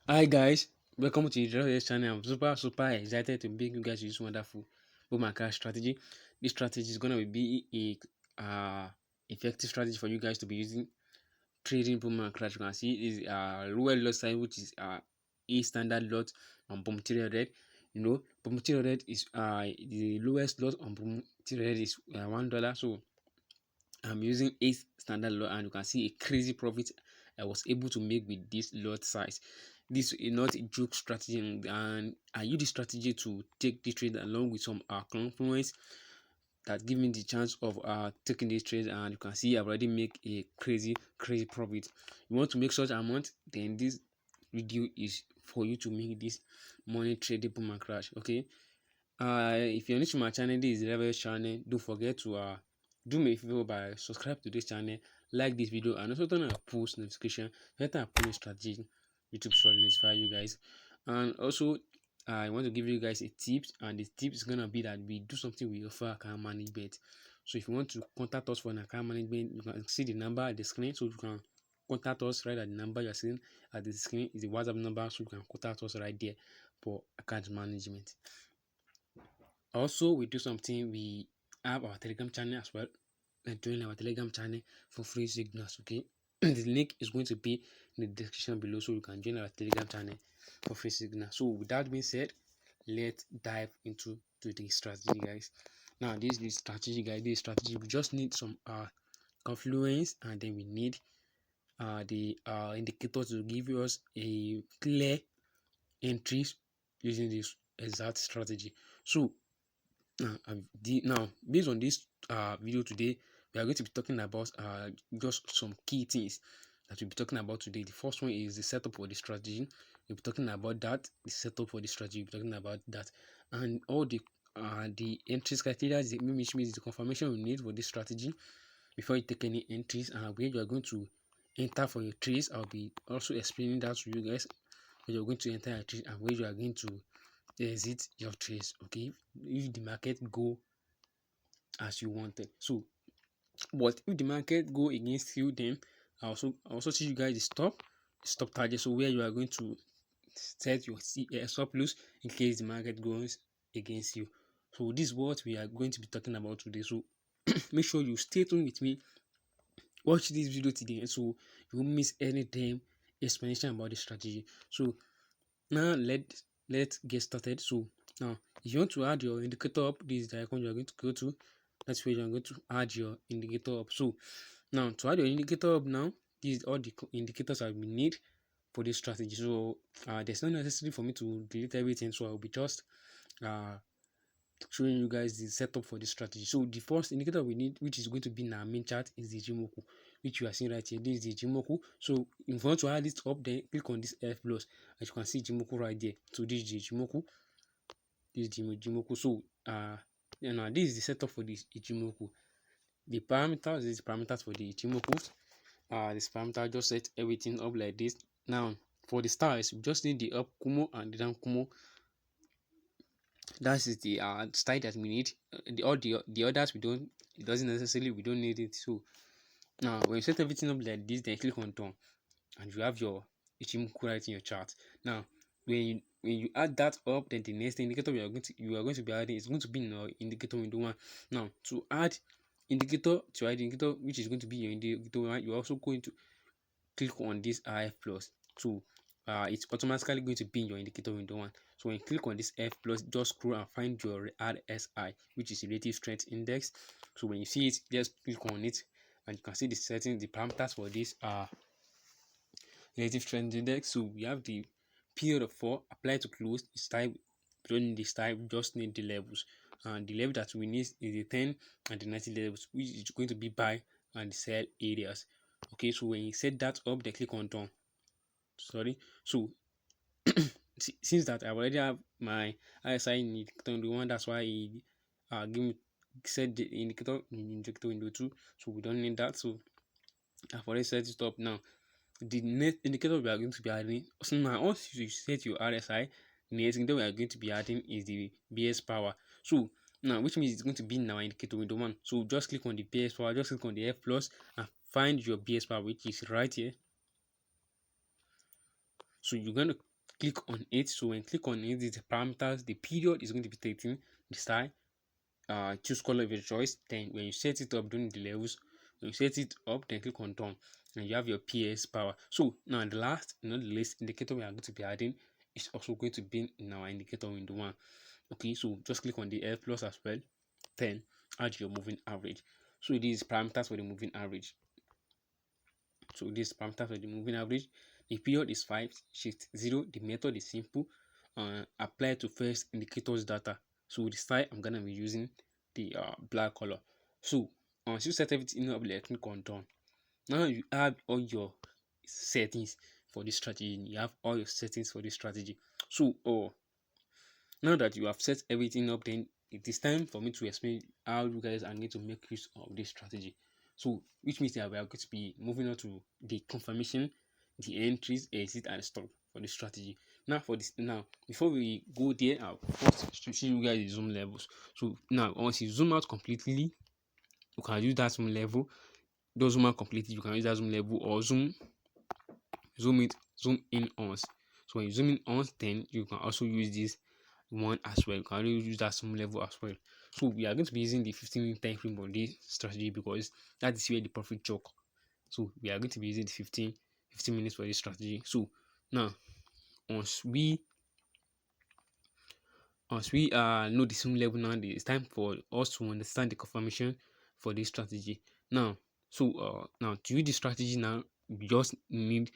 Hi guys, welcome to the Deriv channel. I'm super excited to bring you guys this wonderful boom and crash strategy. This strategy is gonna be a effective strategy for you guys to be using trading boom and crash. You can see is lower lot size, which is a standard lot on boom 300. You know, boom 300 is the lowest lot on boom 300 is $1. So I'm using 8 standard lot and you can see a crazy profit I was able to make with this lot size. This is not a joke strategy, and I use this strategy to take the trade along with some confluence that give me the chance of taking this trade, and you can see I've already make a crazy profit. You want to make such amount, then this video is for you to make this money trading boom and crash. Okay, if you're new to my channel, this is the Deriv channel. Don't forget to do me a favor by subscribe to this channel, like this video, and also turn on post notification. Let I post strategy, YouTube should notify you guys. And also, I want to give you guys a tip, and the tip is gonna be that we do something we offer account management. So if you want to contact us for an account management, you can see the number at the screen, so you can contact us right at the number you're seeing at the screen is the WhatsApp number, so you can contact us right there for account management. Also, we do something, we have our Telegram channel as well, and join our Telegram channel for free signals. Okay, the link is going to be in the description below, so you can join our Telegram channel for free signal. So with that being said, let's dive into today's strategy, guys. Now this is the strategy, guys. This strategy, we just need some confluence, and then we need the indicator to give us a clear entries using this exact strategy. So now based on this video today, we are going to be talking about just some key things that we'll be talking about today. The first one is the setup for the strategy. We'll be talking about that, the setup for the strategy. We'll be talking about that, and all the entries criteria, which means the confirmation we need for this strategy before you take any entries, and where you are going to enter for your trades. I'll be also explaining that to you guys, where you're going to enter a trade and where you are going to exit your trades. Okay, if the market go as you wanted. So, but if the market go against you, then I also teach you guys the stop target. So where you are going to set your stop loss in case the market goes against you. So this is what we are going to be talking about today. So make sure you stay tuned with me. Watch this video today, so you won't miss any damn explanation about the strategy. So now let's get started. So now if you want to add your indicator up, this is the icon you are going to go to. That's where you're going to add your indicator up. So now to add your indicator up, now these are all the indicators that we need for this strategy. So there's not necessary for me to delete everything, so I'll be just uh showing you guys the setup for this strategy. So the first indicator we need, which is going to be in our main chart, is the Jimoku, which you are seeing right here. This is the Jimoku. So if you want to add it up, then click on this F plus. As you can see, Jimoku right there. So this is the Jimoku. This is the Jimoku. So this is the setup for this Ichimoku. The parameters is the parameters for the Ichimoku. This parameter just set everything up like this. Now for the stars, we just need the up Kumo and the down Kumo. That is the style that we need. The others we don't. It doesn't necessarily, we don't need it. So now when you set everything up like this, then click on done, and you have your Ichimoku right in your chart. Now when you add that up, then the next indicator you are going to be adding is going to be in your indicator window one. Now to add indicator which is going to be your indicator one, you're also going to click on this F plus. So it's automatically going to be in your indicator window one. So when you click on this F plus, just scroll and find your RSI, which is relative strength index. So when you see it, just click on it, and you can see the settings, the parameters for this relative strength index. So we have the period of 4, apply to close. This type, we don't need this type, we just need the levels. And the level that we need is the 10 and the 90 levels, which is going to be buy and sell areas. Okay, so when you set that up, then click on done. Sorry. So since that I already have my RSI indicator in the one, that's why he give me set the indicator in indicator window 2. So we don't need that. So I've already set it up. Now the next indicator we are going to be adding, so now once you set your RSI, the next indicator we are going to be adding is the BS power. So now, which means it's going to be in our indicator window 1. So just click on the BS power, just click on the F plus and find your BS power, which is right here. So you're going to click on it. So when you click on it, the parameters, the period is going to be 13, the style, choose color of your choice. Then when you set it up during the levels, when you set it up, then click on done, and you have your PS power. So now the last, the least indicator we are going to be adding is also going to be in our indicator window one. Okay, so just click on the F plus as well, then add your moving average. So these parameters for the moving average. So this parameter for the moving average, the period is 5, shift 0. The method is simple. Apply to first indicators data. So this time I'm gonna be using the black color. So once you set everything up, like click on done. Now you have all your settings for this strategy. You have all your settings for this strategy. So now that you have set everything up, then it is time for me to explain how you guys are going to make use of this strategy. So which means that we are going to be moving on to the confirmation, the entries, exit, and stop for this strategy. Now for this, now before we go there, I'll first show you guys the zoom levels. So now once you zoom out completely, you can use that zoom level. Don't zoom out completely, you can use that zoom level, or zoom in once. So when you zoom in once, then you can also use this one as well. You can really use that zoom level as well. So we are going to be using the 15-minute time frame on this strategy because that is where the profit chalk. So we are going to be using the 15 minutes for this strategy. So now once we know the zoom level, now it's time for us to understand the confirmation for this strategy. Now now to use the strategy, now we just need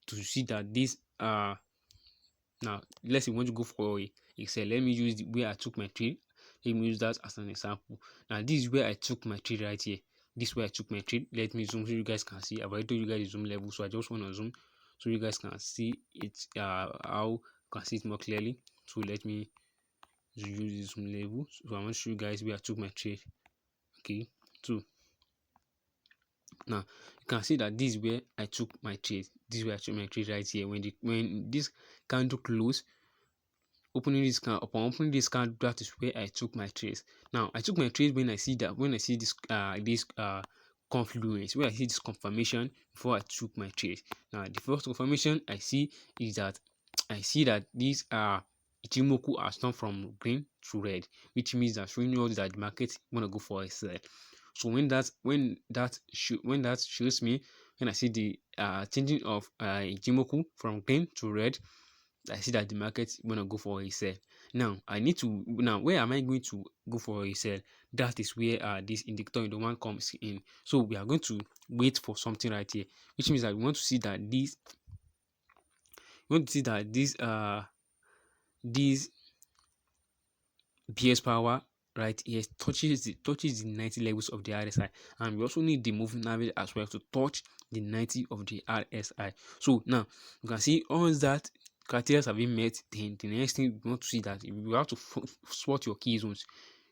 to see that this now let's say we want to go for a sell. Let me use the where I took my trade. Let me use that as an example. Now this is where I took my trade right here. This is where I took my trade. Let me zoom so you guys can see. I've already told you guys the zoom level, so I just want to zoom so you guys can see it, how you can see it more clearly. So let me use this zoom level. So I want to show you guys where I took my trade. Okay, so now you can see that this is where I took my trade. This is where I took my trade right here. When this candle close, upon opening this candle, that is where I took my trades. Now I took my trade when I see this confluence, where I see this confirmation before I took my trade. Now the first confirmation I see is that this Ichimoku has turned from green to red, which means that showing us that the market want to go for a sell. So when that shows me, when I see the changing of Ichimoku from green to red, I see that the market want to go for a sell. Now where am I going to go for a sell? That is where this indicator in the one comes in. So we are going to wait for something right here, which means that we want to see that this BS power right here touches the 90 levels of the RSI, and we also need the moving average as well to touch the 90 of the RSI. So now you can see all that criteria have been met. Then the next thing we want to see that you have to spot your key zones.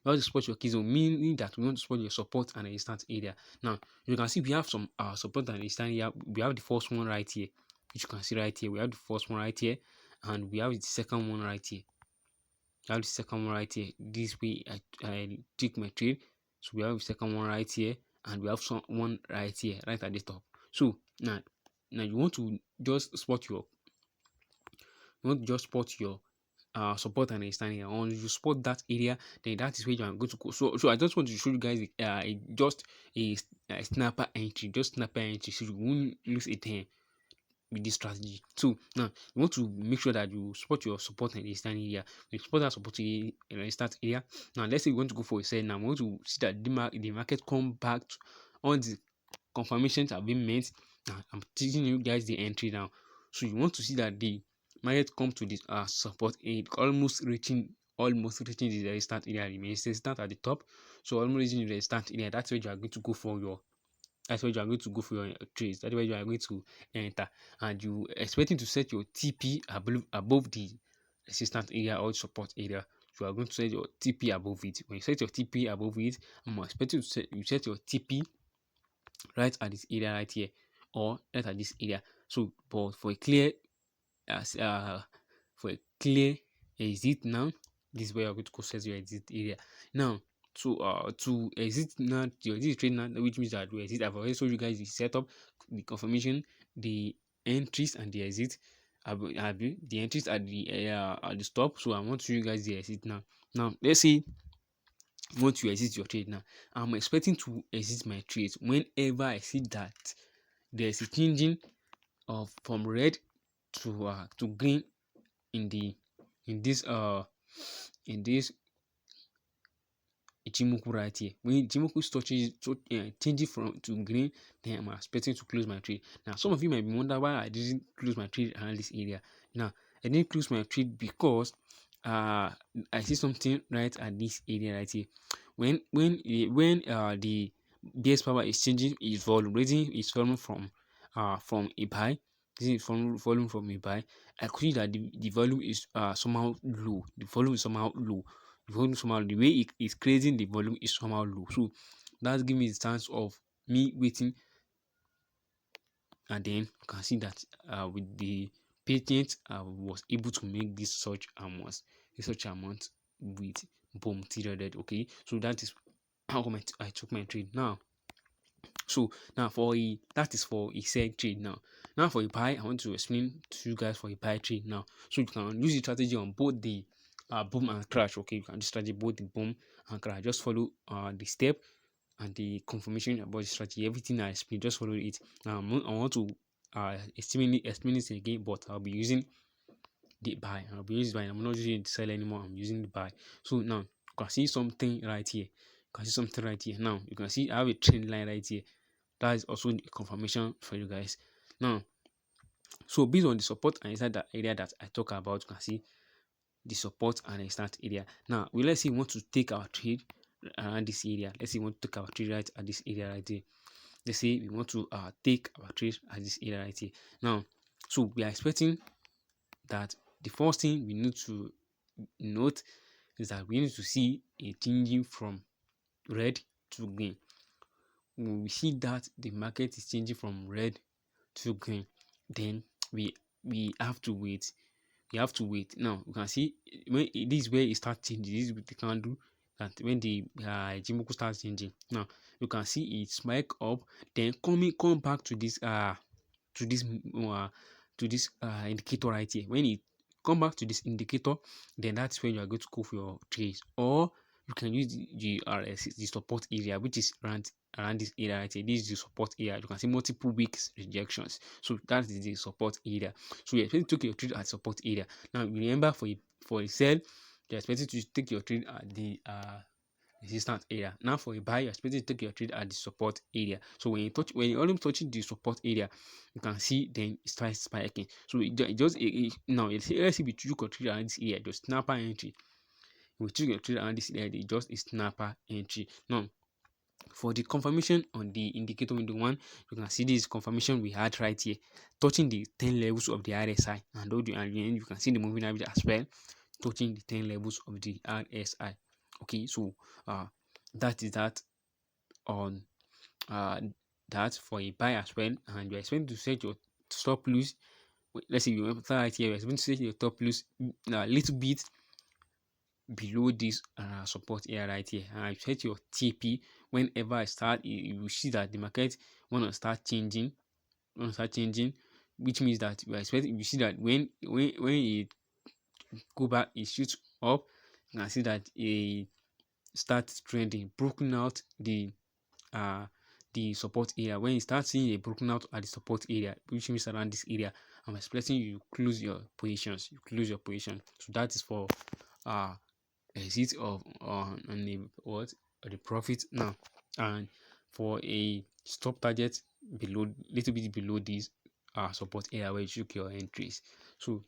You have to spot your key zone, meaning that we want to spot your support and resistance area. Now you can see we have some support and resistance area. We have the first one right here, which you can see right here. We have the first one right here, and we have the second one right here. I have the second one right here. This way I take my trade. So we have the second one right here, and we have one right here, right at the top. So now you want to just spot your support and resistance area. Once you spot that area, then that is where you are going to go. So I just want to show you guys just a snapper entry, so you won't lose it here with this strategy. So now you want to make sure that you support your support and resistance area. When you support that support and resistance area, now let's say you want to go for a sell. Now we want to see that the market come back to all the confirmations have been made. Now I'm teaching you guys the entry now. So you want to see that the market come to this support area, almost reaching the resistance area. Remains resistance at the top, so almost reaching the resistance area. That's where you are going to go for your trades. That's where you are going to enter, and you expecting to set your TP above the resistance area or support area. You are going to set your TP above it. When you set your TP above it, I'm expecting to set your TP right at this area right here, or right at this area. So but for a clear exit, now this is where you're going to go set your exit area. Now to exit now, your exit trade now, which means that we exit. I've already showed you guys the setup, the confirmation, the entries, and the exit. the entries at the stop. So I want to show you guys the exit now. Now let's say you want to exit your trade now. I'm expecting to exit my trade whenever I see that there's a changing of from red to green in the in this in this Ichimoku right here. When Ichimoku changes from to green, then I'm expecting to close my trade. Now, some of you might be wondering why I didn't close my trade around this area. Now, I didn't close my trade because I see something right at this area right here. When the base power is changing its volume, raising its volume from a buy, this is volume from a buy. I could see that the volume is somehow low. The volume is somehow low. The way it is creating the volume is somehow low. So that's giving me the chance of me waiting, and then you can see that with the patience I was able to make such amount with boom 300. Okay, so that is how I took my trade. Now, so now that is for a sell trade. Now for a buy, I want to explain to you guys for a buy trade now. So you can use the strategy on both the boom and crash. Okay, you can use strategy both the boom and crash. Just follow the step and the confirmation about the strategy. Everything I explain, just follow it. Now I want to explain it again, but I'll be using the buy. I'll be using buy. I'm not using the sell anymore. I'm using the buy. So now you can see something right here. You can see something right here. Now you can see I have a trend line right here. That is also the confirmation for you guys. Now, so based on the support and inside that area that I talk about, you can see the support and resistance area. Now, let's say we want to take our trade around this area. Let's say we want to take our trade right at this area right here. Let's say we want to take our trade at this area right here. Now, so we are expecting that the first thing we need to note is that we need to see a changing from red to green. When we see that the market is changing from red to green, then we have to wait. We have to wait. Now you can see when this is where it starts changing. This is what the candle that when the Jimoku starts changing. Now you can see it spike up, then come back to this uh, indicator right here. When it come back to this indicator, then that's when you are going to go for your trades, or you can use the support area, which is around this area right here. This is the support area. You can see multiple weeks rejections. So that is the support area. So you're expecting to take your trade at support area. Now remember for a sell, you're expecting to take your trade at the resistance area. Now for a buy, you're expected to take your trade at the support area. So when you already touching the support area, you can see then it starts spiking. So now let's say we took your trade around this area, just snapper entry. We took your trade around this area, just a snapper entry. Now for the confirmation on the indicator window one, you can see this confirmation we had right here, touching the 10 levels of the RSI, and you can see the moving average as well, touching the 10 levels of the RSI. Okay, so that is that on that for a buy as well, and you're expecting to set your stop loss. Let's say you enter right here, you're expecting to set your stop loss a little bit below this support area right here, and I set your TP. Whenever I start, you will see that the market want to start changing, which means that we are expecting. You see that when it go back, it shoots up. You can see that it starts trending, broken out the support area. When you start seeing a broken out at the support area, which means around this area, I'm expecting you close your positions. So that is for exit of on the the profit now, and for a stop target below, little bit below this support area where you took your entries. So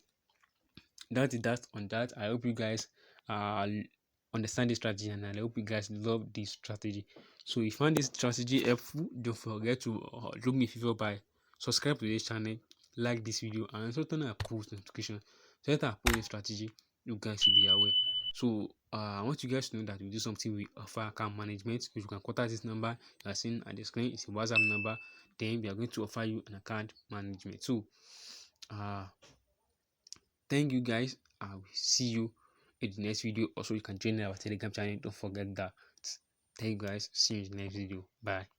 that is that on that. I hope you guys understand this strategy, and I hope you guys love this strategy. So if you find this strategy helpful, don't forget to do me a favor by subscribe to this channel, like this video, and also turn on post notification so that I post strategy, you guys should be aware. So I want you guys to know that we do something with offer account management. If you can contact this number you are seeing at the screen, it's a WhatsApp number, then we are going to offer you an account management. So thank you guys. I will see you in the next video. Also, you can join our Telegram channel. Don't forget that. Thank you guys. See you in the next video. Bye.